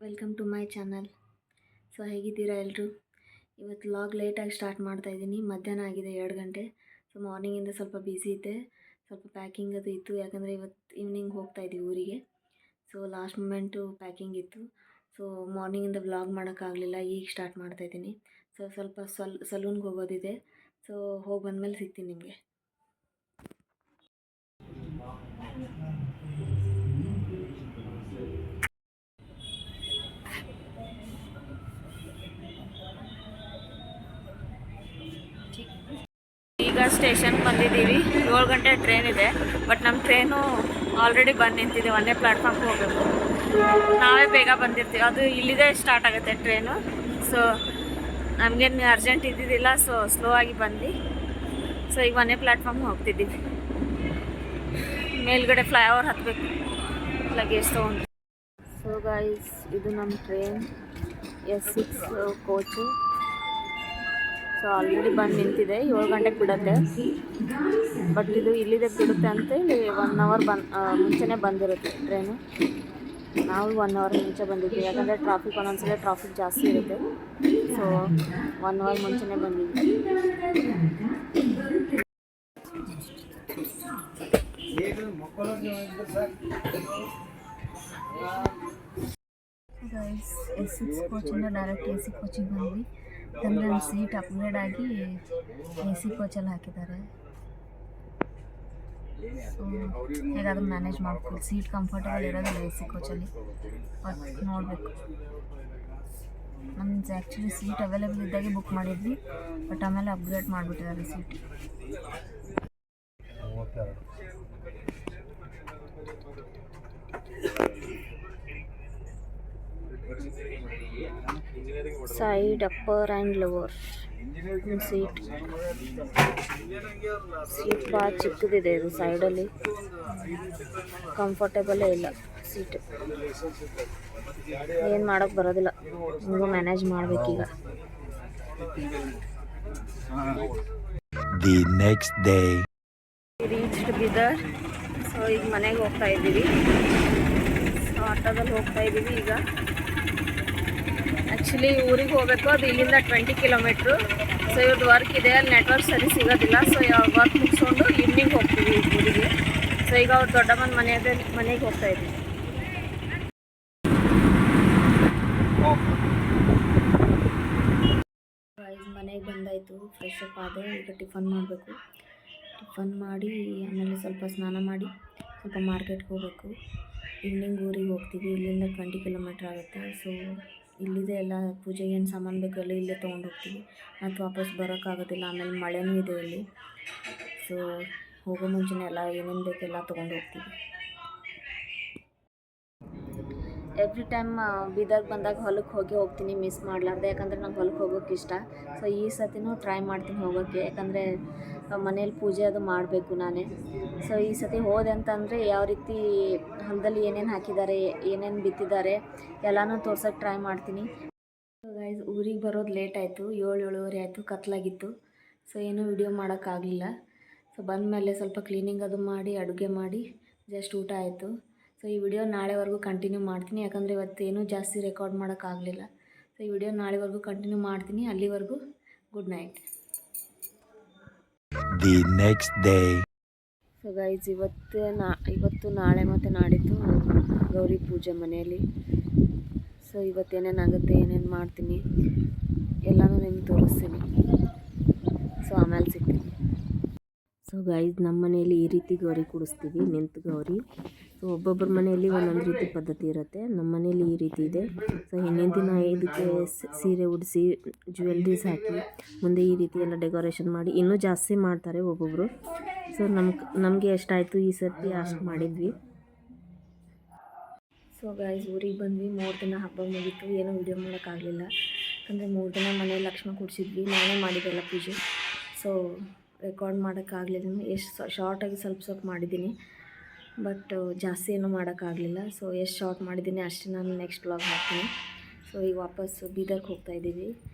Welcome to my channel. So ಹೇಗಿದ್ದೀರಾ ಎಲ್ಲರೂ? ಇವತ್ತು ಲಾಗ್ ಲೇಟಾಗಿ ಸ್ಟಾರ್ಟ್ ಮಾಡ್ತಾಯಿದ್ದೀನಿ. ಮಧ್ಯಾಹ್ನ ಆಗಿದೆ 2 ಗಂಟೆ. ಸೊ ಮಾರ್ನಿಂಗಿಂದ ಸ್ವಲ್ಪ ಬ್ಯುಸಿ ಇದ್ದೆ, ಸ್ವಲ್ಪ ಪ್ಯಾಕಿಂಗ್ ಅದು ಇತ್ತು. ಯಾಕಂದರೆ ಇವತ್ತು ಈವ್ನಿಂಗ್ ಹೋಗ್ತಾಯಿದ್ದೀವಿ ಊರಿಗೆ. ಸೊ ಲಾಸ್ಟ್ ಮೂಮೆಂಟು ಪ್ಯಾಕಿಂಗ್ ಇತ್ತು. ಸೊ ಮಾರ್ನಿಂಗಿಂದ ವ್ಲಾಗ್ ಮಾಡೋಕ್ಕಾಗಲಿಲ್ಲ, ಈಗ ಸ್ಟಾರ್ಟ್ ಮಾಡ್ತಾಯಿದ್ದೀನಿ. ಸೊ ಸ್ವಲ್ಪ ಸಲೂನ್ಗೆ ಹೋಗೋದಿದೆ. ಸೊ ಹೋಗಿ ಬಂದಮೇಲೆ ಸಿಗ್ತೀನಿ ನಿಮಗೆ. ಈಗ ಸ್ಟೇಷನ್ಗೆ ಬಂದಿದ್ದೀವಿ. 7 ಗಂಟೆ ಟ್ರೈನ್ ಇದೆ. ಬಟ್ ನಮ್ಮ ಟ್ರೈನು ಆಲ್ರೆಡಿ ಬಂದು ನಿಂತಿದೆ. ಒಂದೇ ಪ್ಲ್ಯಾಟ್ಫಾರ್ಮ್ಗೆ ಹೋಗಬೇಕು. ನಾವೇ ಬೇಗ ಬಂದಿರ್ತೀವಿ. ಅದು ಇಲ್ಲಿದೆ ಸ್ಟಾರ್ಟ್ ಆಗುತ್ತೆ ಟ್ರೈನು. ಸೊ ನಮಗೇನು ಅರ್ಜೆಂಟ್ ಇದ್ದಿದ್ದಿಲ್ಲ. ಸೊ ಸ್ಲೋ ಆಗಿ ಬಂದು ಸೊ ಈಗ ಒಂದೇ ಪ್ಲ್ಯಾಟ್ಫಾರ್ಮ್ಗೆ ಹೋಗ್ತಿದ್ದೀವಿ. ಮೇಲ್ಗಡೆ ಫ್ಲೈಓವರ್ ಹತ್ತಬೇಕು ಲಗೇಜ್ ತೊಗೊಂಡು. ಸೊ ಗೈಸ್, ಇದು ನಮ್ಮ train S6 coach. So already ಬಂದು ನಿಂತಿದೆ. 7 ಗಂಟೆಗೆ ಬಿಡುತ್ತೆ. ಬಟ್ ಇದು ಇಲ್ಲಿದೆ ಬಿಡುತ್ತೆ ಅಂತೇಳಿ 1 ಅವರ್ ಮುಂಚೆನೇ ಬಂದಿರುತ್ತೆ ಟ್ರೈನು. ನಾವು 1 ಅವರ್ ಮುಂಚೆ ಬಂದಿದ್ವಿ. ಯಾಕಂದರೆ ಟ್ರಾಫಿಕ್ ಒಂದೊಂದ್ಸಲ ಟ್ರಾಫಿಕ್ ಜಾಸ್ತಿ ಇರುತ್ತೆ. ಸೊ 1 ಅವರ್ ಮುಂಚೆನೇ ಬಂದಿದ್ವಿ. ಗೈಸ್, S6 ಕೋಚಿಂದ ಡೈರೆಕ್ಟ್ AC ಕೋಚಿಗೆ ಬಂದ್ವಿ. ಯಾಕಂದರೆ ನಮ್ಮ ಸೀಟ್ ಅಪ್ಗ್ರೇಡ್ ಆಗಿ AC ಕೋಚಲ್ಲಿ ಹಾಕಿದ್ದಾರೆ. ಸೊ ಹೇಗಾದರೂ ಮ್ಯಾನೇಜ್ ಮಾಡ್ತೀವಿ. ಸೀಟ್ ಕಂಫರ್ಟಬಲ್ ಇರೋದಿಲ್ಲ AC ಕೋಚಲ್ಲಿ. ಬಟ್ ನೋಡಬೇಕು. ನಮ್ದು ಆ್ಯಕ್ಚುಲಿ ಸೀಟ್ ಅವೈಲೇಬಲ್ ಇದ್ದಾಗೆ ಬುಕ್ ಮಾಡಿದ್ವಿ. ಬಟ್ ಆಮೇಲೆ ಅಪ್ಗ್ರೇಡ್ ಮಾಡಿಬಿಟ್ಟಿದ್ದಾರೆ seat. Side upper and lower seat ಭಾಳ ಚಿಕ್ಕದಿದೆ. ಇದು ಸೈಡಲ್ಲಿ ಕಂಫರ್ಟೇಬಲೇ ಇಲ್ಲ ಸೀಟ್. ಏನು ಮಾಡೋಕ್ಕೆ ಬರೋದಿಲ್ಲ. ಹಿಂಗೂ ಮ್ಯಾನೇಜ್ ಮಾಡಬೇಕೀಗ. The next day. Reached Bidar. So ಈಗ ಮನೆಗೆ ಹೋಗ್ತಾ ಇದ್ದೀವಿ. ಸೊ ಆಟೋದಲ್ಲಿ ಹೋಗ್ತಾ ಇದ್ದೀವಿ ಈಗ. ಆ್ಯಕ್ಚುಲಿ ಊರಿಗೆ ಹೋಗಬೇಕು. ಅದು ಇಲ್ಲಿಂದ 20 ಕಿಲೋಮೀಟ್ರು. ಸೊ ಇವ್ರದ್ದು ವರ್ಕ್ ಇದೆ, ಅಲ್ಲಿ ನೆಟ್ವರ್ಕ್ ಸರಿ ಸಿಗೋದಿಲ್ಲ. ಸೊ ವರ್ಕ್ ಮುಗಿಸ್ಕೊಂಡು ಈವ್ನಿಂಗ್ ಹೋಗ್ತೀವಿ ಊರಿಗೆ. ಸೊ ಈಗ ಅವ್ರು ದೊಡ್ಡಮ್ಮನ ಮನೆಗೆ ಹೋಗ್ತಾ ಇದ್ದೀವಿ. ಮನೆಗೆ ಬಂದಾಯಿತು, ಫ್ರೆಶ್ ಅಪ್ ಆದೆ. ಈಗ ಟಿಫನ್ ಮಾಡಬೇಕು. ಟಿಫನ್ ಮಾಡಿ ಆಮೇಲೆ ಸ್ವಲ್ಪ ಸ್ನಾನ ಮಾಡಿ ಸ್ವಲ್ಪ ಮಾರ್ಕೆಟ್ಗೆ ಹೋಗಬೇಕು. ಈವ್ನಿಂಗ್ ಊರಿಗೆ ಹೋಗ್ತೀವಿ. ಇಲ್ಲಿಂದ 20 ಕಿಲೋಮೀಟ್ರ್ ಆಗುತ್ತೆ. ಸೊ ಇಲ್ಲಿದೆ ಎಲ್ಲ ಪೂಜೆಗೆ ಏನು ಸಾಮಾನು ಬೇಕಲ್ಲ ಇಲ್ಲೇ ತೊಗೊಂಡು ಹೋಗ್ತೀವಿ. ಮತ್ತು ವಾಪಸ್ ಬರೋಕ್ಕಾಗೋದಿಲ್ಲ. ಆಮೇಲೆ ಮಳೆನೂ ಇದೆ ಇಲ್ಲಿ. ಸೊ ಹೋಗೋ ಮುಂಚೆನೇ ಎಲ್ಲ ಏನೇನು ಬೇಕೆಲ್ಲ ತೊಗೊಂಡು ಹೋಗ್ತೀವಿ. ಎವ್ರಿ ಟೈಮ್ ಬೀದರ್ಗೆ ಬಂದಾಗ ಹೊಲಕ್ಕೆ ಹೋಗ್ತೀನಿ ಮಿಸ್ ಮಾಡಲಾರ್ದೆ. ಯಾಕಂದರೆ ನಂಗೆ ಹೊಲಕ್ಕೆ ಹೋಗೋಕ್ಕೆ ಇಷ್ಟ. ಸೊ ಈ ಸತಿನೂ ಟ್ರೈ ಮಾಡ್ತೀನಿ ಹೋಗೋಕ್ಕೆ. ಯಾಕಂದರೆ ಮನೇಲಿ ಪೂಜೆ ಅದು ಮಾಡಬೇಕು ನಾನೇ. ಸೊ ಈ ಸತಿ ಹೋದೆ ಅಂತಂದರೆ ಯಾವ ರೀತಿ ಹೊಲದಲ್ಲಿ ಏನೇನು ಹಾಕಿದ್ದಾರೆ, ಏನೇನು ಬಿತ್ತಿದ್ದಾರೆ ಎಲ್ಲನೂ ತೋರ್ಸೋಕ್ಕೆ ಟ್ರೈ ಮಾಡ್ತೀನಿ. ಸೊ ಗೈಸ್, ಊರಿಗೆ ಬರೋದು ಲೇಟ್ ಆಯಿತು. 7-7:30 ಆಯಿತು. ಕತ್ಲಾಗಿತ್ತು. ಸೊ ಏನೂ ವಿಡಿಯೋ ಮಾಡೋಕ್ಕಾಗಲಿಲ್ಲ. ಸೊ ಬಂದಮೇಲೆ ಸ್ವಲ್ಪ ಕ್ಲೀನಿಂಗ್ ಅದು ಮಾಡಿ ಅಡುಗೆ ಮಾಡಿ ಜಸ್ಟ್ ಊಟ ಆಯಿತು. ಸೊ ಈ ವಿಡಿಯೋ ನಾಳೆವರೆಗೂ ಕಂಟಿನ್ಯೂ ಮಾಡ್ತೀನಿ. ಯಾಕಂದರೆ ಇವತ್ತೇನೂ ಜಾಸ್ತಿ ರೆಕಾರ್ಡ್ ಮಾಡೋಕ್ಕಾಗಲಿಲ್ಲ. ಸೊ ಈ ವಿಡಿಯೋ ನಾಳೆವರೆಗೂ ಕಂಟಿನ್ಯೂ ಮಾಡ್ತೀನಿ. ಅಲ್ಲಿವರೆಗೂ good night. The next day. So guys, ಇವತ್ತು ನಾಳೆ ಮತ್ತು ನಾಡಿದ್ದು ಗೌರಿ ಪೂಜೆ ಮನೆಯಲ್ಲಿ. ಸೊ ಇವತ್ತೇನೇನಾಗುತ್ತೆ, ಏನೇನು ಮಾಡ್ತೀನಿ ಎಲ್ಲನೂ ನಿಮ್ಗೆ ತೋರಿಸ್ತೀನಿ. ಸೊ ಆಮೇಲೆ ಸಿಗ್ತೀನಿ. ಸೊ ಗೈಸ್, ನಮ್ಮ ಮನೆಯಲ್ಲಿ ಈ ರೀತಿ ಗೌರಿ ಕೂಡಿಸ್ತೀವಿ, ನಿಂತು ಗೌರಿ. ಸೊ ಒಬ್ಬೊಬ್ಬರ ಮನೆಯಲ್ಲಿ ಒಂದೊಂದು ರೀತಿ ಪದ್ಧತಿ ಇರುತ್ತೆ. ನಮ್ಮ ಮನೇಲಿ ಈ ರೀತಿ ಇದೆ. ಸೊ ಹಿಂದಿನ ದಿನ ಇದಕ್ಕೆ ಸೀರೆ ಉಡಿಸಿ ಜ್ಯುವೆಲ್ರೀಸ್ ಹಾಕಿ ಮುಂದೆ ಈ ರೀತಿ ಎಲ್ಲ ಡೆಕೋರೇಷನ್ ಮಾಡಿ ಇನ್ನೂ ಜಾಸ್ತಿ ಮಾಡ್ತಾರೆ ಒಬ್ಬೊಬ್ಬರು. ಸೊ ನಮಗೆ ಎಷ್ಟಾಯಿತು ಈ ಸರ್ತಿ ಅಷ್ಟು ಮಾಡಿದ್ವಿ. ಸೊ ಗೈಸ್, ಊರಿಗೆ ಬಂದ್ವಿ. 3 ದಿನ ಹಬ್ಬ ಮುಗೀತು. ಏನೂ ವಿಡಿಯೋ ಮಾಡೋಕ್ಕಾಗಲಿಲ್ಲ. ಯಾಕಂದರೆ 3 ದಿನ ಮನೇಲಿ ಲಕ್ಷ್ಮಣ ಕೂಡಿಸಿದ್ವಿ. ನಾನೇ ಮಾಡಿದ್ದೆಲ್ಲ ಪೂಜೆ. ಸೊ ರೆಕಾರ್ಡ್ ಮಾಡೋಕ್ಕಾಗಲಿಲ್ಲ. ಎಷ್ಟು ಶಾರ್ಟಾಗಿ ಸ್ವಲ್ಪ ಮಾಡಿದ್ದೀನಿ. ಬಟ್ ಜಾಸ್ತಿ ಏನೂ ಮಾಡೋಕ್ಕಾಗಲಿಲ್ಲ. ಸೊ ಎಷ್ಟು ಶಾರ್ಟ್ ಮಾಡಿದ್ದೀನಿ ಅಷ್ಟೇ ನಾನು ನೆಕ್ಸ್ಟ್ ವ್ಲಾಗ್ ಹಾಕ್ತೀನಿ. ಸೊ ಈಗ ವಾಪಸ್ ಬೀದರ್ಗೆ ಹೋಗ್ತಾ ಇದ್ದೀವಿ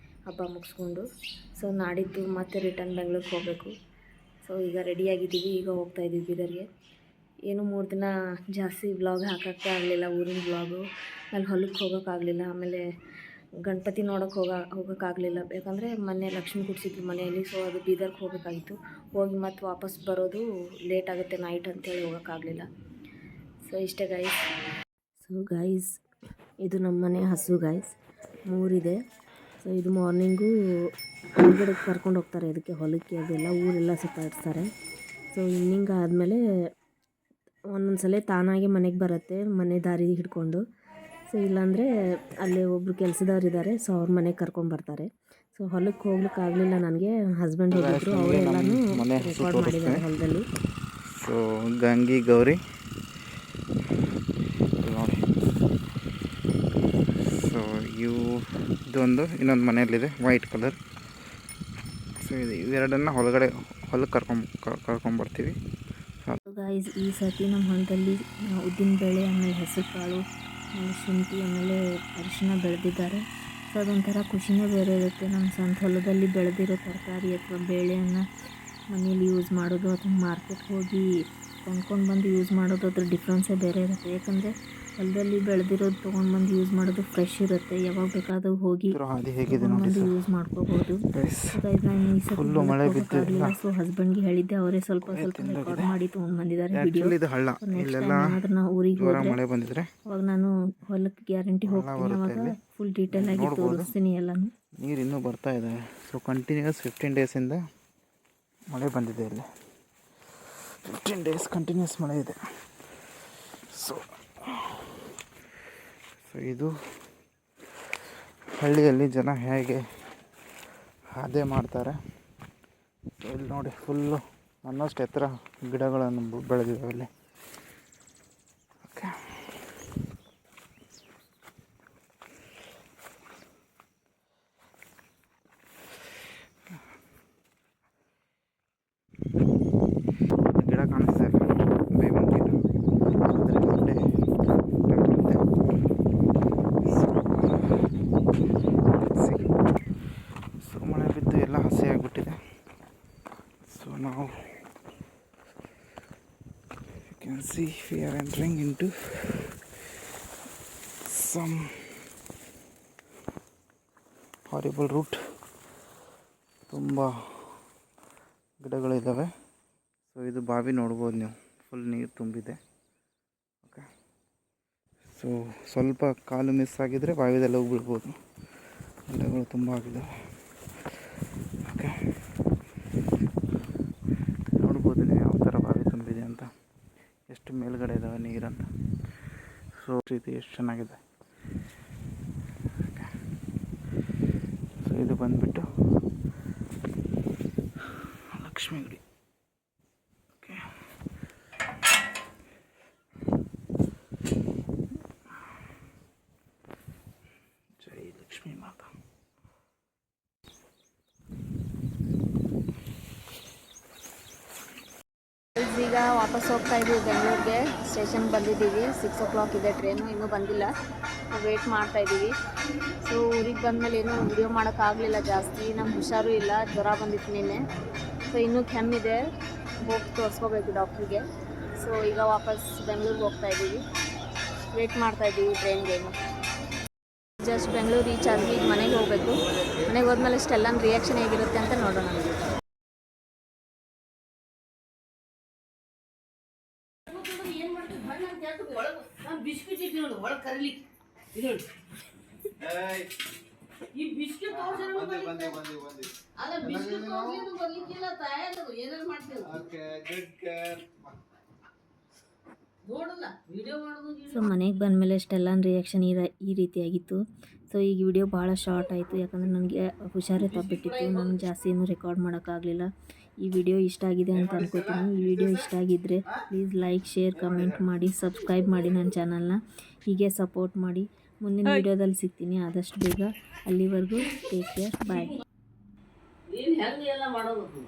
ಹಬ್ಬ ಮುಗಿಸ್ಕೊಂಡು. ಸೊ ನಾಡಿದ್ದು ಮತ್ತೆ ರಿಟರ್ನ್ ಬೆಂಗಳೂರಿಗೆ ಹೋಗಬೇಕು. ಸೊ ಈಗ ರೆಡಿಯಾಗಿದ್ದೀವಿ. ಈಗ ಹೋಗ್ತಾ ಇದ್ದೀವಿ ಬೀದರ್ಗೆ. ಏನು 3 ದಿನ ಜಾಸ್ತಿ ವ್ಲಾಗ್ ಹಾಕೋಕ್ಕೆ ಆಗಲಿಲ್ಲ, ಊರಿನ ವ್ಲಾಗು. ಆಮೇಲೆ ಹೊಲಕ್ಕೆ ಹೋಗೋಕ್ಕಾಗಲಿಲ್ಲ. ಆಮೇಲೆ ಗಣಪತಿ ನೋಡೋಕ್ಕೆ ಹೋಗೋಕ್ಕಾಗಲಿಲ್ಲ. ಯಾಕಂದರೆ ಮೊನ್ನೆ ಲಕ್ಷ್ಮಿ ಕೂಡಿಸಿದ್ರು ಮನೆಯಲ್ಲಿ. ಸೊ ಅದು ಬೀದರ್ಗೆ ಹೋಗಬೇಕಾಗಿತ್ತು. ಹೋಗಿ ಮತ್ತೆ ವಾಪಸ್ ಬರೋದು ಲೇಟ್ ಆಗುತ್ತೆ ನೈಟ್ ಅಂತೇಳಿ ಹೋಗೋಕ್ಕಾಗಲಿಲ್ಲ. ಸೊ ಇಷ್ಟೇ ಗೈಸ್. ಸೊ ಗೈಸ್, ಇದು ನಮ್ಮ ಮನೆ ಹಸು ಗೈಸ್, 3 ಇದೆ. ಸೊ ಇದು ಮಾರ್ನಿಂಗು ಹೊರಗಡೆ ಕರ್ಕೊಂಡು ಹೋಗ್ತಾರೆ, ಇದಕ್ಕೆ ಹೊಲಕ್ಕೆ ಅದೆಲ್ಲ ಊರೆಲ್ಲ ಸುತ್ತಾಡಿಸ್ತಾರೆ. ಸೊ ಈವ್ನಿಂಗ್ ಆದಮೇಲೆ ಒಂದೊಂದು ಸಲ ತಾನಾಗೆ ಮನೆಗೆ ಬರುತ್ತೆ, ಮನೆ ದಾರಿ ಹಿಡ್ಕೊಂಡು. ಸೊ ಇಲ್ಲಾಂದರೆ ಅಲ್ಲೇ ಒಬ್ಬರು ಕೆಲಸದವ್ರು ಇದ್ದಾರೆ, ಸೊ ಅವ್ರ ಮನೆಗೆ ಕರ್ಕೊಂಡು ಬರ್ತಾರೆ. ಸೊ ಹೊಲಕ್ಕೆ ಹೋಗ್ಲಿಕ್ಕೆ ಆಗಲಿಲ್ಲ ನನಗೆ, ಹಸ್ಬೆಂಡ್ ಹೋಗಿದ್ರು, ಅವರೆಲ್ಲನೂ ರೆಕಾರ್ಡ್ ಮಾಡಿದ್ದಾರೆ ಹೊಲದಲ್ಲಿ. ಸೊ ಗಂಗಿ ಗೌರಿ ನೋಡಿ. ಸೊ ಇದೊಂದು ಇನ್ನೊಂದು ಮನೆಯಲ್ಲಿದೆ ವೈಟ್ ಕಲರ್. ಸೊ ಇದು ಇವೆರಡನ್ನು ಹೊಲಕ್ಕೆ ಕರ್ಕೊಂಬರ್ತೀವಿ. ಗೈಸ್, ಈ ಸತಿ ನಮ್ಮ ಹೊಲದಲ್ಲಿ ಉದ್ದಿನ ಬೇಳೆ, ಆಮೇಲೆ ಹೆಸರು ಕಾಳು, ಆಮೇಲೆ ಶುಂಠಿ, ಆಮೇಲೆ ಅರಿಶಿನ ಬೆಳೆದಿದ್ದಾರೆ. ಸೊ ಅದೊಂಥರ ಖುಷಿನೇ ಬೇರೆ ಇರುತ್ತೆ. ನಮ್ಮ ಸ್ವಂತ ಹೊಲದಲ್ಲಿ ಬೆಳೆದಿರೋ ತರಕಾರಿ ಅಥವಾ ಬೇಳೆಯನ್ನು ಮನೇಲಿ ಯೂಸ್ ಮಾಡೋದು ಅಥವಾ ಮಾರ್ಕೆಟ್ಗೆ ಹೋಗಿ ಕೊಂಡ್ಕೊಂಡು ಬಂದು ಯೂಸ್ ಮಾಡೋದು, ಅದ್ರ ಡಿಫ್ರೆನ್ಸೇ ಬೇರೆ ಇರುತ್ತೆ. ಯಾಕಂದರೆ ಹೊಲದಲ್ಲಿ ಬೆಳೆದಿರೋದು ತೊಗೊಂಡು ಬಂದು ಯೂಸ್ ಮಾಡೋದು ಫ್ರೆಶ್ ಇರುತ್ತೆ, ಯಾವಾಗ ಬೇಕಾದರೂ ಹೋಗಿ ಬಂದು ಯೂಸ್ ಮಾಡ್ಕೋಬೋದು. ನಾನು ಈ ಸತಿ ಹೋಗೋಕ್ಕಾಗಲಿಲ್ಲ. ಸೊ ಹಸ್ಬೆಂಡ್ಗೆ ಹೇಳಿದ್ದೆ, ಅವರೇ ಸ್ವಲ್ಪ ರೆಕಾರ್ಡ್ ಮಾಡಿ ತೊಗೊಂಡು ಬಂದಿದ್ದಾರೆ ವಿಡಿಯೋ. ನೆಕ್ಸ್ಟ್ ಟೈಮ್ ಏನಾದರೂ ನಾವು ಊರಿಗೆ ಹೋದರೆ ಅವಾಗ ನಾನು ಹೊಲಕ್ಕೆ ಗ್ಯಾರಂಟಿ ಹೋಗ್ತೀನಿ, ಅವಾಗ ಫುಲ್ ಡೀಟೇಲ್ ಆಗಿ ತೋರಿಸ್ತೀನಿ ಎಲ್ಲನೂ. ನೀರು ಇನ್ನೂ ಬರ್ತಾ ಇದೆ. ಸೊ ಕಂಟಿನ್ಯೂಸ್ 15 ಡೇಸಿಂದ ಮಳೆ ಬಂದಿದೆ ಇಲ್ಲಿ. 15 ಡೇಸ್ ಕಂಟಿನ್ಯೂಸ್ ಮಳೆ ಇದೆ. ಸೊ ಇದು ಹಳ್ಳಿಯಲ್ಲಿ ಜನ ಹೇಗೆ ಅದೇ ಮಾಡ್ತಾರೆ. ಸೊ ಇಲ್ಲಿ ನೋಡಿ, ಫುಲ್ಲು ನನ್ನಷ್ಟು ಎತ್ತರ ಗಿಡಗಳನ್ನು ಬೆಳೆದಿದ್ದಾವೆ ಇಲ್ಲಿ. ಓಕೆ, ಗಿಡ ಕಾಣಿಸ್ತಾ ಇಲ್ಲ, ಬೇವಿನ ಗಿಡ. ಸೊ ಮಳೆ ಬಿದ್ದು ಎಲ್ಲ ಹಸಿ ಆಗಿಬಿಟ್ಟಿದೆ. ಸೊ ನಾವು you can see we are entering into some horrible route. ತುಂಬ ಗಿಡಗಳಿದ್ದಾವೆ. ಸೊ ಇದು ಬಾವಿ ನೋಡ್ಬೋದು ನೀವು, ಫುಲ್ ನೀರು ತುಂಬಿದೆ. ಓಕೆ, ಸೊ ಸ್ವಲ್ಪ ಕಾಲು ಮಿಸ್ ಆಗಿದರೆ ಬಾವಿದೆಲ್ಲ ಹೋಗ್ಬಿಡ್ಬೋದು. ಗಿಡಗಳು ತುಂಬ ಆಗಿದ್ದಾವೆ. ಓಕೆ, ನೋಡ್ಬೋದು ನೀವು ಯಾವ ಥರ ಬಾವಿ ತುಂಬಿದೆ ಅಂತ, ಎಷ್ಟು ಮೇಲ್ಗಡೆ ಇದ್ದಾವೆ ನೀರಂತ. ಸೊ ರೀತಿ ಎಷ್ಟು ಚೆನ್ನಾಗಿದೆ. ಓಕೆ, ಸೊ ಇದು ಬಂದುಬಿಟ್ಟು ಲಕ್ಷ್ಮೀ ಗುಡಿ. ಓಕೆ, ಜೈ ಲಕ್ಷ್ಮೀ ಮಾತಾ. ಈಗ ವಾಪಸ್ ಹೋಗ್ತಾ ಇದ್ದೀವಿ ಬೆಂಗಳೂರಿಗೆ. ಸ್ಟೇಷನ್ಗೆ ಬಂದಿದ್ದೀವಿ. 6 o'clock ಇದೆ ಟ್ರೈನು, ಇನ್ನೂ ಬಂದಿಲ್ಲ. ವೇಟ್ ಮಾಡ್ತಾ ಇದ್ದೀವಿ. ಸೊ ಊರಿಗೆ ಬಂದಮೇಲೆ ಏನೂ ವಿಡಿಯೋ ಮಾಡೋಕ್ಕಾಗಲಿಲ್ಲ ಜಾಸ್ತಿ. ನಮ್ಗೆ ಹುಷಾರು ಇಲ್ಲ, ಜ್ವರ ಬಂದಿತ್ತು ನಿನ್ನೆ. ಸೊ ಇನ್ನೂ ಕೆಮ್ಮಿದೆ, ಹೋಗಿ ತೋರಿಸ್ಕೋಬೇಕು ಡಾಕ್ಟ್ರಿಗೆ. ಸೊ ಈಗ ವಾಪಸ್ ಬೆಂಗಳೂರಿಗೆ ಹೋಗ್ತಾ ಇದ್ದೀವಿ. ವೇಟ್ ಮಾಡ್ತಾ ಇದ್ದೀವಿ ಟ್ರೈನ್ಗೇನು. ಜಸ್ಟ್ ಬೆಂಗಳೂರು ರೀಚ್ ಆದ್ವಿ, ಈಗ ಮನೆಗೆ ಹೋಗಬೇಕು. ಮನೆಗೆ ಹೋದ್ಮೇಲೆ ಇಷ್ಟೆಲ್ಲ ರಿಯಾಕ್ಷನ್ ಹೇಗಿರುತ್ತೆ ಅಂತ ನೋಡೋಣ. ಬಿಸ್ಕಿಟ್ ಇಟ್ಟು ನೋಡು ಒಳಗೆ ಕರಿಲಿಕ್ಕೆ ಇದು ಈ ಬಿಸ್ಕಿಟ್ ಅಲ್ಲ ಬಿಸ್ಕಿಟ್ ಬರ್ಲಿಕ್ಕಿಲ್ಲ ತಯಾರು ಏನಾರು ಮಾಡ್ತೀವಿ. ನೋಡಲ್ಲ ವಿಡಿಯೋ ಮಾಡೋದು. ಸೊ ಮನೆಗೆ ಬಂದಮೇಲೆ ಇಷ್ಟೆಲ್ಲ ರಿಯಾಕ್ಷನ್ ಈ ರೀತಿಯಾಗಿತ್ತು. ಸೊ ಈಗ ವಿಡಿಯೋ ಭಾಳ ಶಾರ್ಟ್ ಆಯಿತು, ಯಾಕಂದರೆ ನನಗೆ ಹುಷಾರೇ ತಪ್ಪಿಟ್ಟಿತ್ತು. ನನಗೆ ಜಾಸ್ತಿ ಏನೂ ರೆಕಾರ್ಡ್ ಮಾಡೋಕ್ಕಾಗಲಿಲ್ಲ. ಈ ವಿಡಿಯೋ ಇಷ್ಟ ಆಗಿದೆ ಅಂತ ಅನ್ಕೋತೀನಿ. ಈ ವಿಡಿಯೋ ಇಷ್ಟ ಆಗಿದ್ದರೆ ಪ್ಲೀಸ್ ಲೈಕ್, ಶೇರ್, ಕಮೆಂಟ್ ಮಾಡಿ, ಸಬ್ಸ್ಕ್ರೈಬ್ ಮಾಡಿ ನನ್ನ ಚಾನಲ್ನ. ಹೀಗೆ ಸಪೋರ್ಟ್ ಮಾಡಿ. ಮುಂದಿನ ವಿಡಿಯೋದಲ್ಲಿ ಸಿಗ್ತೀನಿ ಆದಷ್ಟು ಬೇಗ. ಅಲ್ಲಿವರೆಗೂ ಟೇಕ್ ಕೇರ್, ಬಾಯ್. ನೀನು ಹೆಂಗೆ ಎಲ್ಲ ಮಾಡೋದು.